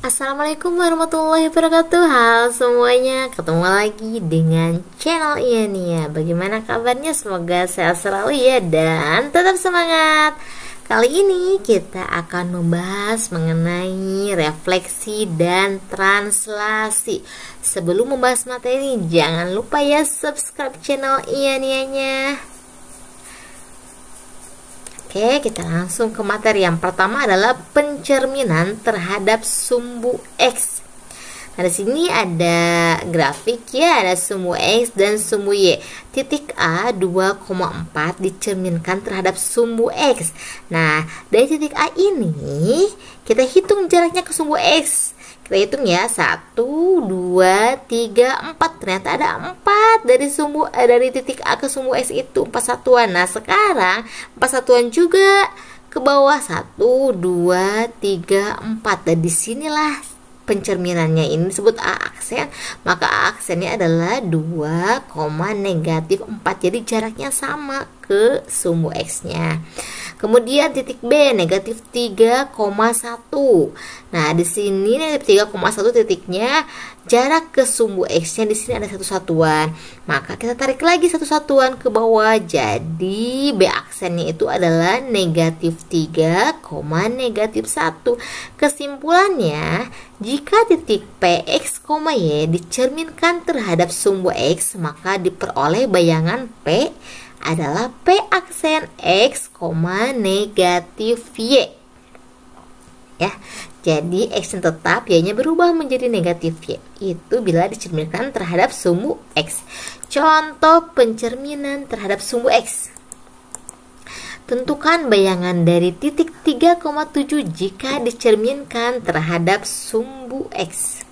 Assalamualaikum warahmatullahi wabarakatuh. Halo semuanya, ketemu lagi dengan channel Iania. Bagaimana kabarnya? Semoga sehat selalu ya dan tetap semangat. Kali ini kita akan membahas mengenai refleksi dan translasi. Sebelum membahas materi, jangan lupa ya subscribe channel Iania-nya. Oke, kita langsung ke materi. Yang pertama adalah pencerminan terhadap sumbu X. Nah, di sini ada grafik ya, ada sumbu X dan sumbu Y. Titik A 2,4 dicerminkan terhadap sumbu X. Nah, dari titik A ini kita hitung jaraknya ke sumbu X. Kita hitung ya, 1, 2, 3, 4. Ternyata ada 4 dari titik A ke sumbu X itu 4 satuan. Nah, sekarang 4 satuan juga ke bawah, 1, 2, 3, 4. Dan disinilah pencerminannya ini disebut A aksen. Maka A aksennya adalah 2, negatif 4. Jadi jaraknya sama ke sumbu X-nya. Kemudian titik B negatif 3,1. Nah, di sini negatif 3,1 titiknya, jarak ke sumbu X-nya di sini ada satu satuan. Maka kita tarik lagi satu satuan ke bawah. Jadi B aksennya itu adalah negatif 3, negatif 1. Kesimpulannya, jika titik P, X, Y dicerminkan terhadap sumbu X, maka diperoleh bayangan P adalah P aksen X, negatif Y. Ya, jadi X yang tetap Y-nya berubah menjadi negatif Y. Itu bila dicerminkan terhadap sumbu X. Contoh pencerminan terhadap sumbu X. Tentukan bayangan dari titik 3,7 jika dicerminkan terhadap sumbu X.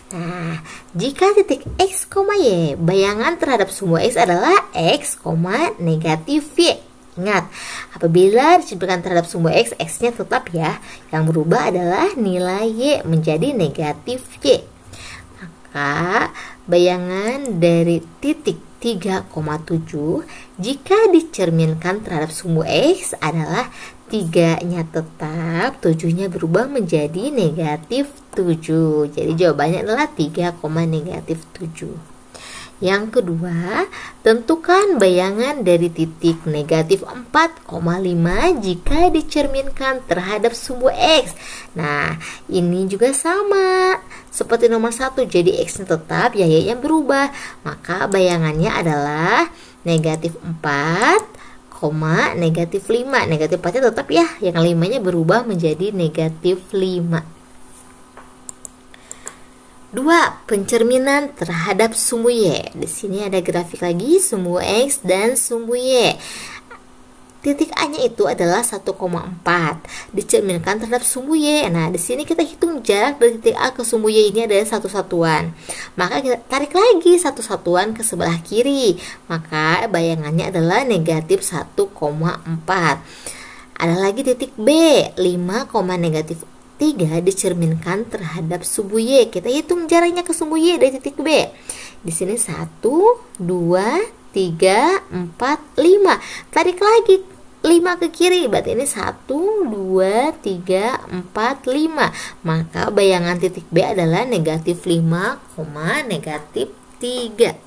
Nah, jika titik X, Y bayangan terhadap sumbu X adalah X, negatif Y. Ingat, apabila dicerminkan terhadap sumbu X, X-nya tetap ya. Yang berubah adalah nilai Y menjadi negatif Y. Maka bayangan dari titik 3,7 jika dicerminkan terhadap sumbu X adalah 3-nya tetap, 7-nya berubah menjadi negatif 7. Jadi jawabannya adalah 3, negatif 7. Yang kedua, tentukan bayangan dari titik negatif 4,5 jika dicerminkan terhadap sumbu X. Nah, ini juga sama seperti nomor 1. Jadi X-nya tetap, Y-nya berubah. Maka bayangannya adalah negatif 4, negatif 5. Negatif 4-nya tetap ya, yang 5-nya berubah menjadi negatif 5. 2. Pencerminan terhadap sumbu Y. Di sini ada grafik lagi sumbu X dan sumbu Y. Titik A-nya itu adalah 1,4 dicerminkan terhadap sumbu Y. Nah, di sini kita hitung jarak dari titik A ke sumbu Y ini adalah satu satuan. Maka kita tarik lagi satu satuan ke sebelah kiri. Maka bayangannya adalah negatif 1,4. Ada lagi titik B, 5, negatif 3 dicerminkan terhadap sumbu Y. Kita hitung jaraknya ke sumbu Y dari titik B. Di sini 1, 2, 3, 4, 5. Tarik lagi 5 ke kiri. Berarti ini 1, 2, 3, 4, 5. Maka bayangan titik B adalah negatif 5, negatif 3.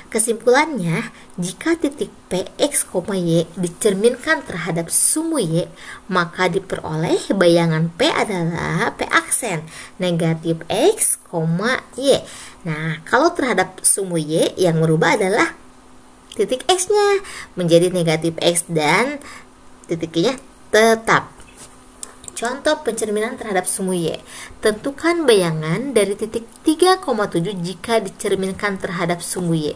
Kesimpulannya, jika titik P, X, Y dicerminkan terhadap sumbu Y, maka diperoleh bayangan P adalah P aksen negatif X, Y. Nah, kalau terhadap sumbu Y, yang berubah adalah titik X-nya menjadi negatif X dan titik Y-nya tetap. Contoh pencerminan terhadap sumbu Y. Tentukan bayangan dari titik 3,7 jika dicerminkan terhadap sumbu Y.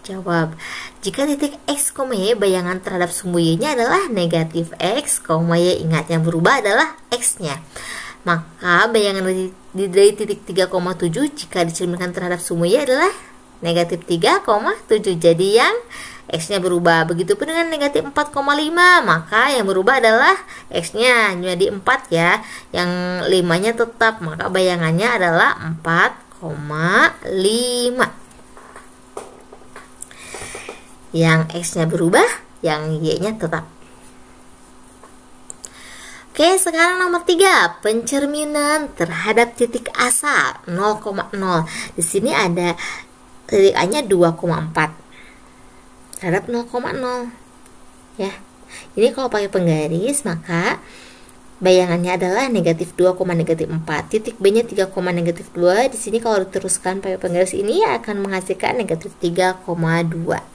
Jawab, jika titik X, Y bayangan terhadap sumbu Y-nya adalah negatif X, Y. Ingat, yang berubah adalah X-nya. Maka bayangan dari titik 3,7 jika dicerminkan terhadap sumbu Y adalah negatif 3,7. Jadi yang X-nya berubah. Begitupun dengan negatif 4,5. Maka yang berubah adalah X-nya menjadi 4 ya. Yang 5-nya tetap. Maka bayangannya adalah 4,5. Yang X-nya berubah, yang Y-nya tetap. Oke, sekarang nomor 3, pencerminan terhadap titik asal 0,0. Di sini ada titik A-nya 2,4 terhadap 0,0 ya. Ini kalau pakai penggaris maka bayangannya adalah negatif 2, negatif 4. Titik B-nya 3, negatif 2. Di sini kalau diteruskan pakai penggaris ini akan menghasilkan negatif 3,2.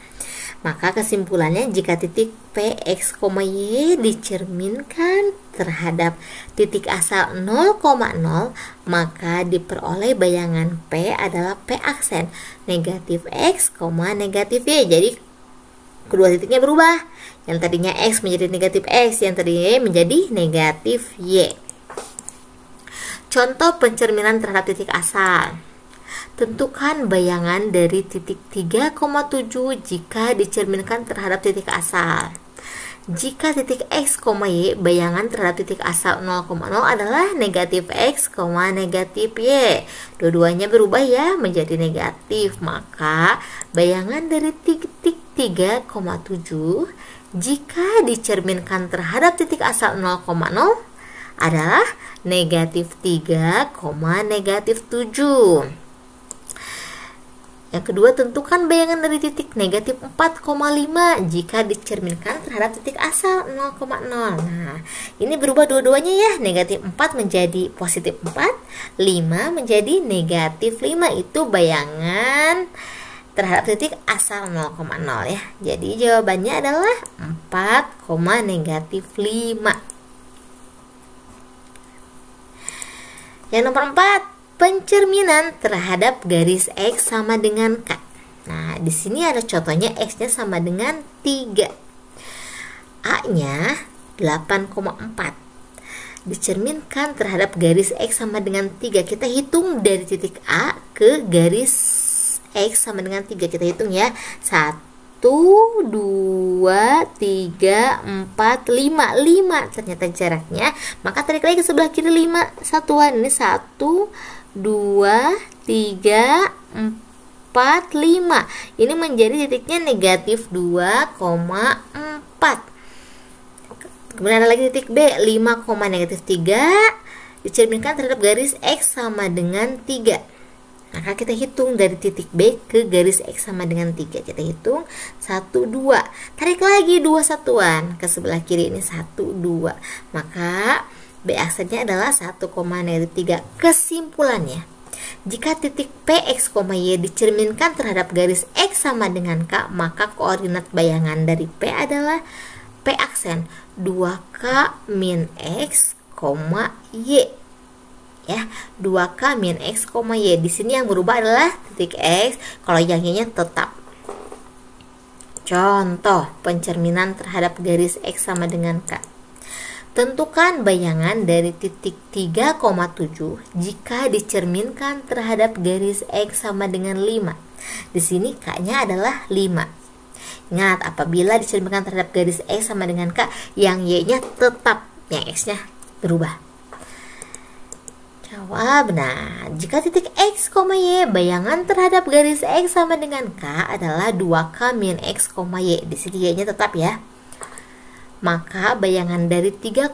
Maka kesimpulannya jika titik P, X, Y dicerminkan terhadap titik asal 0,0, maka diperoleh bayangan P adalah P aksen negatif X, negatif Y. Jadi kedua titiknya berubah. Yang tadinya X menjadi negatif X, yang tadinya Y menjadi negatif Y. Contoh pencerminan terhadap titik asal. Tentukan bayangan dari titik 3,7 jika dicerminkan terhadap titik asal. Jika titik X, Y bayangan terhadap titik asal 0,0 adalah negatif X, negatif Y. Dua-duanya berubah ya menjadi negatif. Maka bayangan dari titik 3,7 jika dicerminkan terhadap titik asal 0,0 adalah negatif 3, negatif 7. Yang kedua, tentukan bayangan dari titik negatif 4,5 jika dicerminkan terhadap titik asal 0,0. Nah, ini berubah dua-duanya ya. Negatif 4 menjadi positif 4, 5 menjadi negatif 5. Itu bayangan terhadap titik asal 0,0 ya. Jadi jawabannya adalah 4, negatif 5. Yang nomor 4, pencerminan terhadap garis X sama dengan K. Nah, di sini ada contohnya X-nya sama dengan 3. A-nya 8,4. Dicerminkan terhadap garis X sama dengan 3. Kita hitung dari titik A ke garis X sama dengan 3. Kita hitung ya. 1, 2, 3, 4, 5. 5 ternyata jaraknya. Maka tarik lagi ke sebelah kiri 5 satuan. Ini 1, 2, 3, 4, 5. Ini menjadi titiknya negatif 2,4. Kemudian ada lagi titik B, 5, negatif 3 dicerminkan terhadap garis X sama dengan 3. Maka kita hitung dari titik B ke garis X sama dengan 3. Kita hitung 1, 2. Tarik lagi 2 satuan ke sebelah kiri, ini 1, 2. Maka B aksennya adalah 1, negatif 3. Kesimpulannya, jika titik P, X, Y dicerminkan terhadap garis X sama dengan K, maka koordinat bayangan dari P adalah P aksen 2K min X, Y. Ya, 2K min X, Y. Di sini yang berubah adalah titik X, kalau yang Y-nya tetap. Contoh pencerminan terhadap garis X sama dengan K. Tentukan bayangan dari titik 3,7 jika dicerminkan terhadap garis X sama dengan 5. Di sini K-nya adalah 5. Ingat, apabila dicerminkan terhadap garis X sama dengan K, yang Y-nya tetap, yang X-nya berubah. Jawab, nah, jika titik X, Y bayangan terhadap garis X sama dengan K adalah 2K min X, Y. Di sini Y-nya tetap ya. Maka bayangan dari 3,7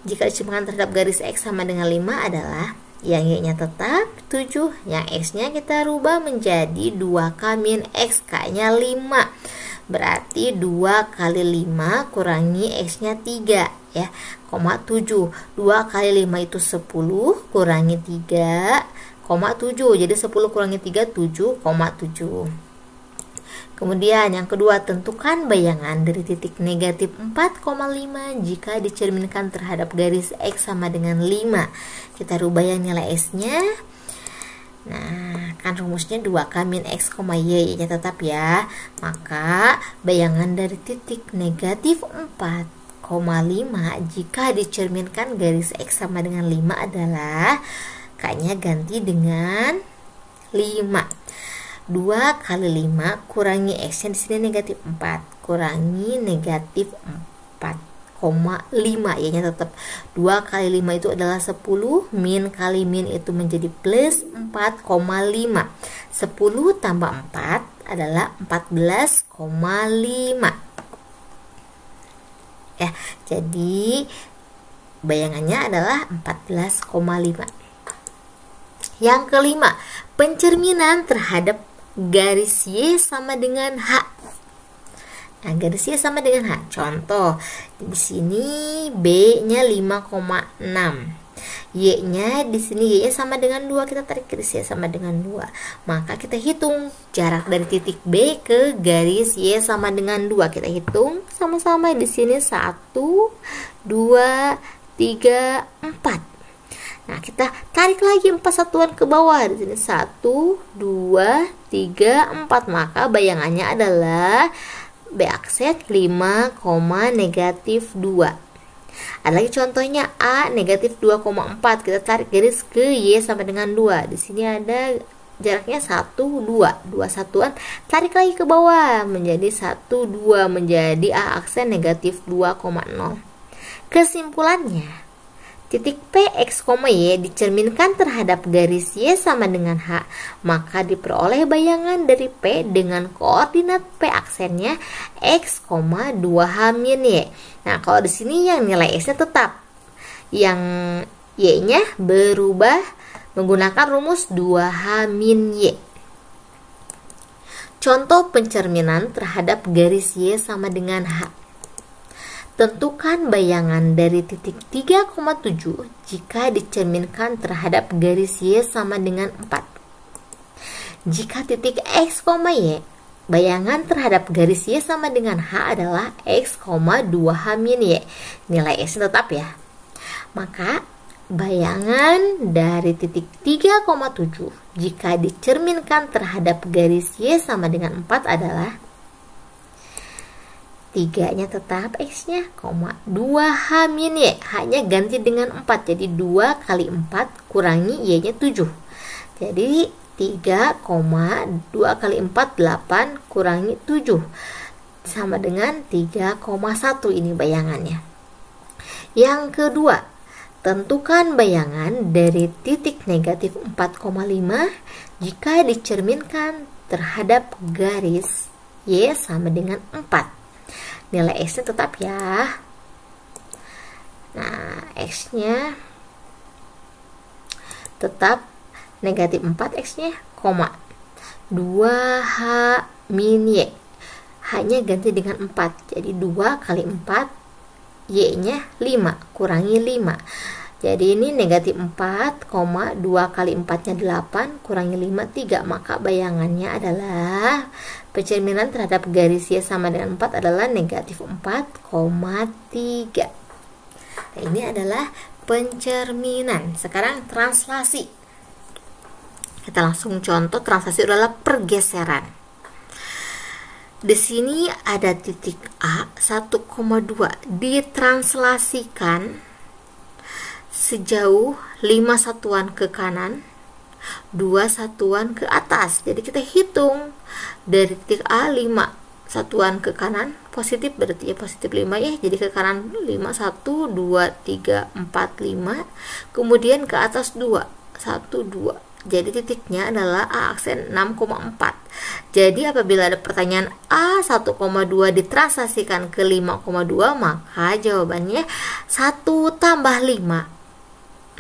jika dicerminkan terhadap garis X sama dengan 5 adalah yang Y-nya tetap 7, yang X-nya kita rubah menjadi 2K min X, K-nya 5. Berarti 2 kali 5 kurangi X-nya 3 ya, 7. 2 kali 5 itu 10, kurangi 3, 7. Jadi 10 kurangi 3, 7,7. Kemudian yang kedua, tentukan bayangan dari titik negatif 4,5 jika dicerminkan terhadap garis X sama dengan 5. Kita rubah yang nilai S-nya. Nah, kan rumusnya 2K min X, Y, Y-nya tetap ya. Maka bayangan dari titik negatif 4,5 jika dicerminkan garis X sama dengan 5 adalah K-nya ganti dengan 5. 2 kali 5 kurangi X-nya di sini negatif 4, kurangi negatif 4,5, Y-nya tetap 2 kali 5 itu adalah 10, min kali min itu menjadi plus 4,5. 10 tambah 4 adalah 14,5. ya. Jadi bayangannya adalah 14,5. Yang kelima, pencerminan terhadap garis Y sama dengan H. Nah, garis Y sama dengan H. Contoh, di sini B-nya 5,6. Y-nya di sini Y-nya sama dengan 2, kita tarik garis Y sama dengan 2. Maka kita hitung jarak dari titik B ke garis Y sama dengan 2. Kita hitung sama-sama di sini 1 2 3 4. Nah, kita tarik lagi 4 satuan ke bawah. Di sini 1 2 3 4. Maka bayangannya adalah B aksen 5, -2. Ada lagi contohnya A negatif 2,4. Kita tarik garis ke Y sama dengan 2. Di sini ada jaraknya 1 2. 2 satuan tarik lagi ke bawah menjadi 1 2, menjadi A aksen negatif 2,0. Kesimpulannya, titik P, X, Y dicerminkan terhadap garis Y sama dengan H, maka diperoleh bayangan dari P dengan koordinat P aksennya X, 2H-Y. Nah, kalau di sini yang nilai X-nya tetap, yang Y-nya berubah menggunakan rumus 2H-Y. Contoh pencerminan terhadap garis Y sama dengan H. Tentukan bayangan dari titik 3,7 jika dicerminkan terhadap garis Y sama dengan 4. Jika titik X, Y, bayangan terhadap garis Y sama dengan H adalah X, 2H-Y. Nilai X tetap ya. Maka bayangan dari titik 3,7 jika dicerminkan terhadap garis Y sama dengan 4 adalah 3-nya tetap, X-nya, 2H-Y. H-nya ganti dengan 4. Jadi 2 kali 4 kurangi Y-nya 7. Jadi 3,2 kali 4, 8 kurangi 7. Sama dengan 3,1 ini bayangannya. Yang kedua, tentukan bayangan dari titik negatif 4,5 jika dicerminkan terhadap garis Y sama dengan 4. Nilai X-nya tetap ya. Nah, X-nya tetap negatif 4, X-nya, 2H-Y. H-nya ganti dengan 4. Jadi 2 kali 4, Y-nya 5, kurangi 5. Jadi ini negatif 4, 2 kali 4-nya 8, kurangi 5, 3. Maka bayangannya adalah pencerminan terhadap garis Y sama dengan 4 adalah negatif 4,3. Nah, ini adalah pencerminan. Sekarang translasi. Kita langsung contoh translasi adalah pergeseran. Di sini ada titik A 1,2 ditranslasikan sejauh 5 satuan ke kanan, 2 satuan ke atas. Jadi kita hitung dari titik A 5 satuan ke kanan, positif berarti ya positif 5 ya. Jadi ke kanan 5, 1 2 3 4 5. Kemudian ke atas 2, 1 2. Jadi titiknya adalah A aksen 6,4. Jadi apabila ada pertanyaan A 1,2 ditranslasikan ke 5,2, maka jawabannya 1 tambah 5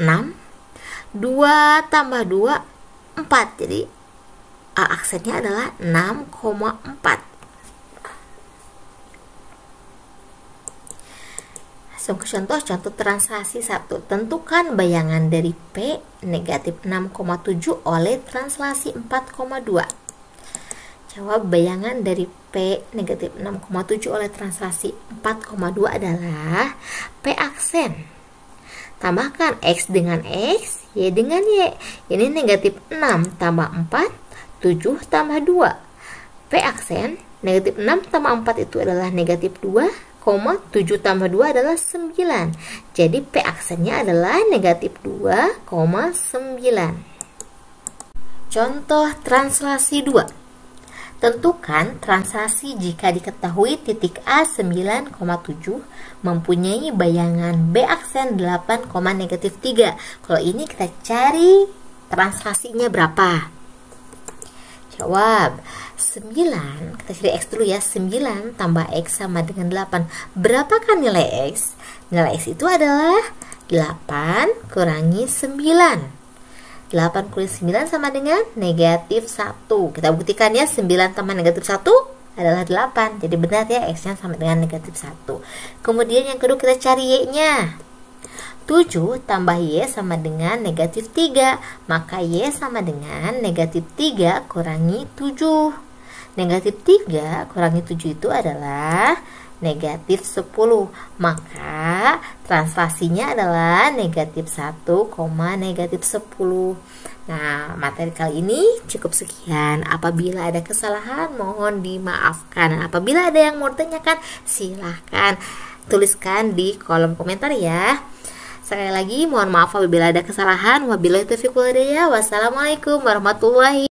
6, 2 tambah 2 4. Jadi A aksennya adalah 6,4. Langsung ke contoh translasi 1. Tentukan bayangan dari P negatif 6,7 oleh translasi 4,2. Jawab bayangan dari P negatif 6,7 oleh translasi 4,2 adalah P aksen. Tambahkan X dengan X, Y dengan Y. Ini negatif 6 tambah 4, 7 tambah 2. P aksen, negatif 6 tambah 4 itu adalah negatif 2, 7 tambah 2 adalah 9. Jadi P aksennya adalah negatif 2,9. Contoh translasi 2. Tentukan translasi jika diketahui titik A 9,7 mempunyai bayangan B aksen 8,-3. Kalau ini kita cari translasinya berapa? Jawab. 9, kita cari X dulu ya. 9 tambah X sama dengan 8. Berapakah nilai X? Nilai X itu adalah 8 kurangi 9. 8 kurangi 9 sama dengan negatif 1. Kita buktikan ya, 9 tambah negatif 1 adalah 8. Jadi benar ya, X-nya sama dengan negatif 1. Kemudian yang kedua kita cari Y-nya. 7 tambah Y sama dengan negatif 3. Maka Y sama dengan negatif 3 kurangi 7. Negatif 3 kurangi 7 itu adalah negatif 10. Maka translasinya adalah negatif 1, negatif 10. Nah, materi kali ini cukup sekian. Apabila ada kesalahan mohon dimaafkan. Apabila ada yang mau ditanyakan silahkan tuliskan di kolom komentar ya. Sekali lagi mohon maaf apabila ada kesalahan. Wabillahi taufiq wal hidayah. Wassalamualaikum warahmatullahi